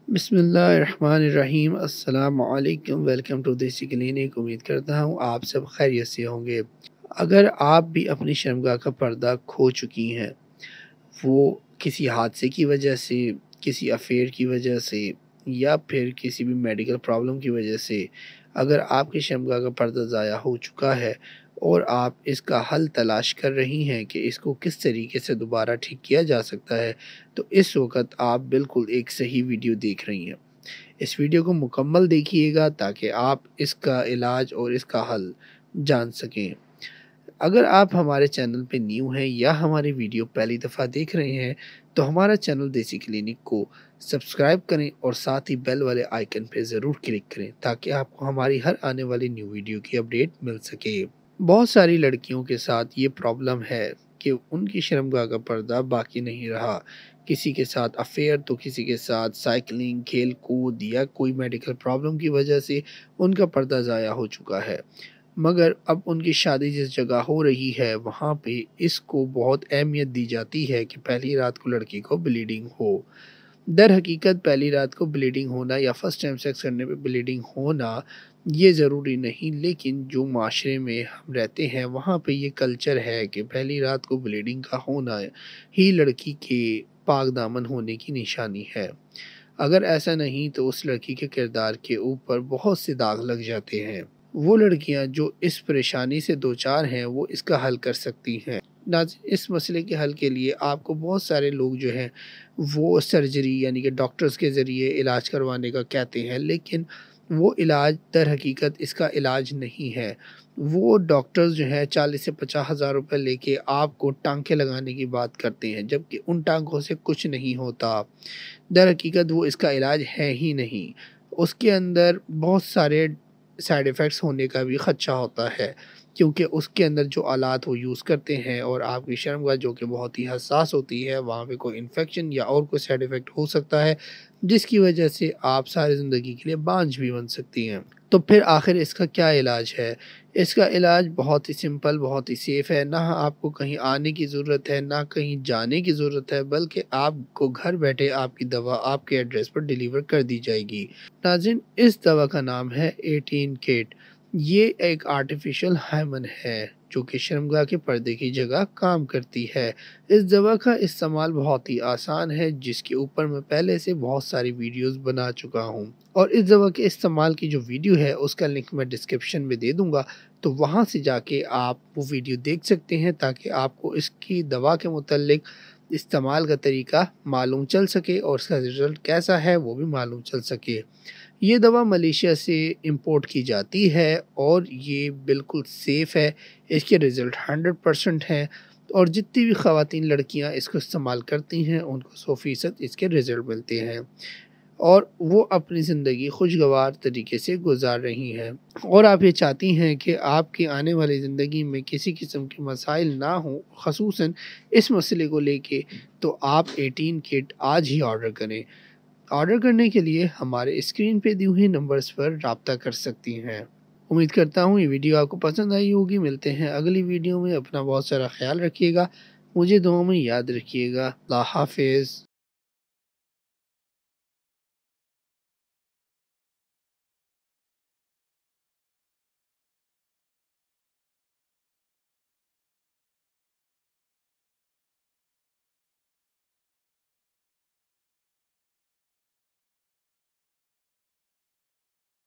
بسم اللہ الرحمن الرحیم۔ السلام علیکم، ویلکم ٹو دیسی کلینک۔ امید کرتا ہوں آپ سب خیریت سے ہوں گے۔ اگر آپ بھی اپنی شرمگاہ کا پردہ کھو چکی ہیں، وہ کسی حادثے کی وجہ سے، کسی افیئر کی وجہ سے یا پھر کسی بھی میڈیکل پرابلم کی وجہ سے، اگر آپ کی شرمگاہ کا پردہ ضائع ہو چکا ہے اور آپ اس کا حل تلاش کر رہی ہیں کہ اس کو کس طریقے سے دوبارہ ٹھیک کیا جا سکتا ہے، تو اس وقت آپ بالکل ایک صحیح ویڈیو دیکھ رہی ہیں۔ اس ویڈیو کو مکمل دیکھیے گا تاکہ آپ اس کا علاج اور اس کا حل جان سکیں۔ اگر آپ ہمارے چینل پہ نیو ہیں یا ہماری ویڈیو پہلی دفعہ دیکھ رہے ہیں تو ہمارا چینل دیسی کلینک کو سبسکرائب کریں اور ساتھ ہی بیل والے آئیکن پہ ضرور کلک کریں تاکہ آپ کو ہماری ہر آنے والی نیو ویڈیو کی اپڈیٹ مل سکے۔ بہت ساری لڑکیوں کے ساتھ یہ پرابلم ہے کہ ان کی شرمگاہ کا پردہ باقی نہیں رہا۔ کسی کے ساتھ افیئر تو کسی کے ساتھ سائیکلنگ، کھیل کود یا کوئی میڈیکل پرابلم کی وجہ سے ان کا پردہ ضائع ہو چکا ہے، مگر اب ان کی شادی جس جگہ ہو رہی ہے وہاں پہ اس کو بہت اہمیت دی جاتی ہے کہ پہلی رات کو لڑکی کو بلیڈنگ ہو۔ در حقیقت پہلی رات کو بلیڈنگ ہونا یا فرسٹ ٹائم سیکس کرنے پہ بلیڈنگ ہونا یہ ضروری نہیں، لیکن جو معاشرے میں ہم رہتے ہیں وہاں پہ یہ کلچر ہے کہ پہلی رات کو بلیڈنگ کا ہونا ہی لڑکی کے پاک دامن ہونے کی نشانی ہے۔ اگر ایسا نہیں تو اس لڑکی کے کردار کے اوپر بہت سے داغ لگ جاتے ہیں۔ وہ لڑکیاں جو اس پریشانی سے دوچار ہیں وہ اس کا حل کر سکتی ہیں۔ ناظرین، اس مسئلے کے حل کے لیے آپ کو بہت سارے لوگ جو ہیں وہ سرجری یعنی کہ ڈاکٹرز کے ذریعے علاج کروانے کا کہتے ہیں، لیکن وہ علاج در حقیقت اس کا علاج نہیں ہے۔ وہ ڈاکٹرز جو ہیں 40 سے 50 ہزار روپے لے کے آپ کو ٹانکے لگانے کی بات کرتے ہیں، جبکہ ان ٹانکوں سے کچھ نہیں ہوتا۔ در حقیقت وہ اس کا علاج ہے ہی نہیں۔ اس کے اندر بہت سارے سائیڈ ایفیکٹس ہونے کا بھی خدشہ ہوتا ہے، کیونکہ اس کے اندر جو آلات وہ یوز کرتے ہیں اور آپ کی شرمگاہ جو کہ بہت ہی حساس ہوتی ہے، وہاں پہ کوئی انفیکشن یا اور کوئی سائیڈ ایفیکٹ ہو سکتا ہے جس کی وجہ سے آپ ساری زندگی کے لیے بانجھ بھی بن سکتی ہیں۔ تو پھر آخر اس کا کیا علاج ہے؟ اس کا علاج بہت ہی سمپل، بہت ہی سیف ہے۔ نہ آپ کو کہیں آنے کی ضرورت ہے، نہ کہیں جانے کی ضرورت ہے، بلکہ آپ کو گھر بیٹھے آپ کی دوا آپ کے ایڈریس پر ڈیلیور کر دی جائے گی۔ ناظرین، اس دوا کا نام ہے 18 کٹ۔ یہ ایک آرٹیفیشل ہائمن ہے جو کہ شرمگاہ کے پردے کی جگہ کام کرتی ہے۔ اس دوا کا استعمال بہت ہی آسان ہے، جس کے اوپر میں پہلے سے بہت ساری ویڈیوز بنا چکا ہوں، اور اس دوا کے استعمال کی جو ویڈیو ہے اس کا لنک میں ڈسکرپشن میں دے دوں گا، تو وہاں سے جا کے آپ وہ ویڈیو دیکھ سکتے ہیں تاکہ آپ کو اس کی دوا کے متعلق استعمال کا طریقہ معلوم چل سکے اور اس کا رزلٹ کیسا ہے وہ بھی معلوم چل سکے۔ یہ دوا ملیشیا سے امپورٹ کی جاتی ہے اور یہ بالکل سیف ہے۔ اس کے رزلٹ 100% ہیں، اور جتنی بھی خواتین لڑکیاں اس کو استعمال کرتی ہیں ان کو 100% اس کے رزلٹ ملتے ہیں اور وہ اپنی زندگی خوشگوار طریقے سے گزار رہی ہیں۔ اور آپ یہ چاہتی ہیں کہ آپ کی آنے والی زندگی میں کسی قسم کے مسائل نہ ہوں، خصوصاً اس مسئلے کو لے کے، تو آپ 18 کٹ آج ہی آرڈر کریں۔ آرڈر کرنے کے لیے ہمارے اسکرین پہ دی ہوئی نمبرز پر رابطہ کر سکتی ہیں۔ امید کرتا ہوں یہ ویڈیو آپ کو پسند آئی ہوگی۔ ملتے ہیں اگلی ویڈیو میں۔ اپنا بہت سارا خیال رکھیے گا، مجھے دعاؤں میں یاد رکھیے گا۔ اللہ حافظ۔